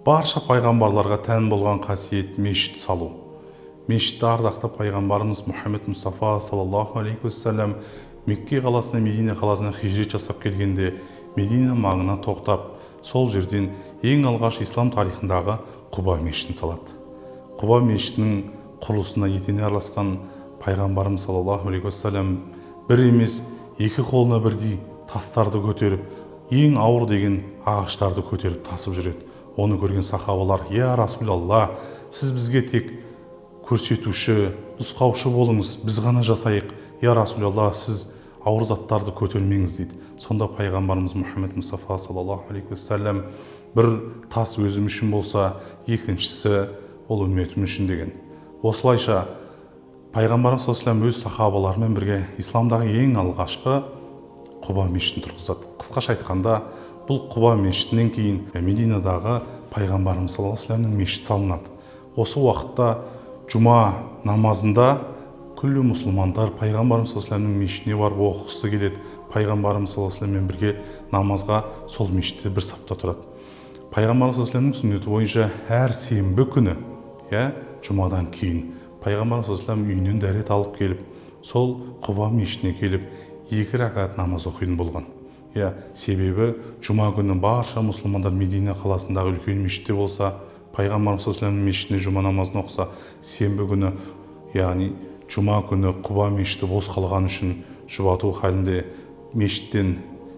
Барша пайғамбарларға тән болған қасиет мешіт салу. Мешітті ардақты пайғамбарымыз Мұхаммед Мұстафа саллаллаху алейхи уассалам Мекке қаласына, Медина қаласына хижрет жасап келгенде, Медина маңына тоқтап, сол жерден ең алғаш ислам тарихындағы Құба мешітін салады. Құба мешітінің құрылысына етене араласқан пайғамбарымыз саллаллаху алейхи уассалам бір емес, екі қолына бірдей тастарды көтеріп, ең ауыр деген ағаштарды көтеріп тасып жүреді. Оны көрген сахабалар: «Я Расулалла, сіз бізге тек көрсетуші, нұсқаушы болыңыз, біз ғана жасайық. Я Расулалла, сіз ауыр заттарды көтермеңіз» дейді. Сонда пайғамбарымыз Мұхаммед Мұстафа саллаллаху алейхи уассалам: «Бір тас өзім үшін болса, екіншісі ол үмметім үшін» деген. Осылайша пайғамбарымыз саллаллаху алейхи уассалам өз сахабаларымен бірге исламдағы ең алғашқы Құба мешітін тұрғызады. Қысқаша айтқанда, бұл Құба мешітінен кейін Мединадағы пайғамбарымыз саллаллаху алейхи уассаламның мешіті салынады. Осы уақытта жұма намазында күллі мұсылмандар пайғамбарымыз саллаллаху алейхи уассаламның мешітіне барып оқығысы келеді. Пайғамбарымыз саллаллаху алейхи уассаламмен бірге намазға сол мешітте бір сапта тұрады. Пайғамбарымыз саллаллаху алейхи уассаламның сүннеті бойынша әр сенбі күні, жұмадан кейін пайғамбарымыз саллаллаху алейхи уассалам үйінен дәрет алып келіп, сол Құба мешітіне келіп, 2 рәкат намаз оқитын болған. Себебі жұма күні барша мұсылмандар Медина қаласындағы үлкен мешітте болса, пайғамбарымыз саллаллаху алейхи уассаламның мешітіне жұма намазын оқыса, сенбі күні, яғни жұма күні Құба мешіті бос қалған үшін жұбату халінде мешіттен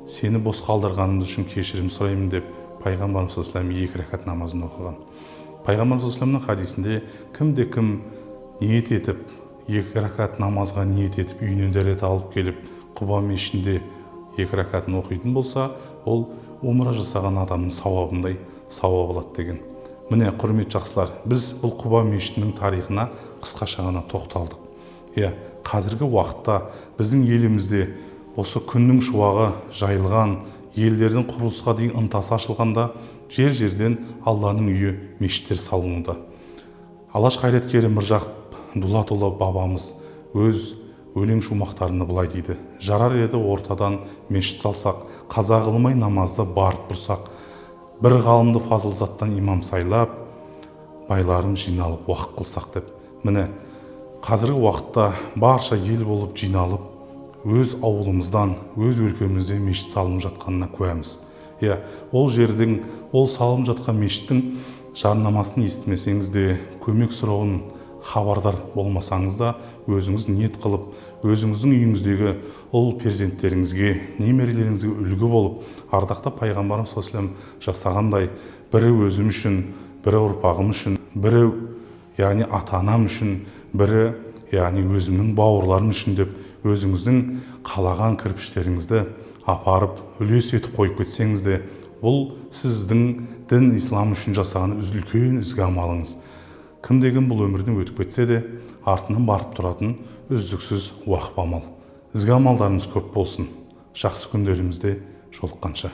«Сені бос қалдырғанымыз үшін кешірім сұраймын» деп пайғамбарымыз саллаллаху алейхи уассалам 2 рәкат намазын оқыған. Пайғамбарымыз саллаллаху алейхи уассаламның хадисінде кім ниет етіп, 2 рәкат намазға ниет етіп, үйінен дәрет алып келіп, Құба мешітінде 2 рәкатын оқитын болса, ол умра жасаған адамның сауабындай сауап алады деген. Міне, құрметті жақсылар, біз бұл Құба мешітінің тарихына қысқаша ғана тоқталдық. Қазіргі уақытта біздің елімізде осы күннің шуағы жайылған, елдердің құрылысқа дейін ынтасы ашылғанда, жер-жерден Алланың үйі, мешіттер салынуда. Алаш қайраткері Міржақып Дулатұлы бабамыз өз өлең шумақтарында былай дейді: «Жарар еді ортадан мешіт салсақ, қаза қылмай намазды барып тұрсақ, бір ғалымды фазылзаттан имам сайлап, байларым жиналып уақыт қылсақ» деп. Міне, қазіргі уақытта барша ел болып жиналып, өз ауылымыздан, өз өлкемізде мешіт салынып жатқанына куәміз. Ол жердің, ол салынып жатқан мешіттің жарнамасын естімесеңіз де, көмек сұрауын хабардар болмасаңыз да, өзіңіз ниет қылып, өзіңіздің үйіңіздегі ұл перзенттеріңізге, немерелеріңізге үлгі болып, ардақты пайғамбарымыз саллаллаху алейхи уассалам жасағандай, бірі өзім үшін, бірі ұрпағым үшін, бірі яғни ата-анам үшін, бірі яғни өзімнің бауырларым үшін деп, өзіңіздің қалаған кірпіштеріңізді апарып, үлес етіп қойып кетсеңіз де, бұл сіздің дін ислам үшін жасаған үлкен ізгі амалыңыз. Кім деген бұл өмірден өтіп кетсе де, артынан барып тұратын үздіксіз уақып амал. Ізгі амалдарыңыз көп болсын. Жақсы күндерімізде жолыққанша.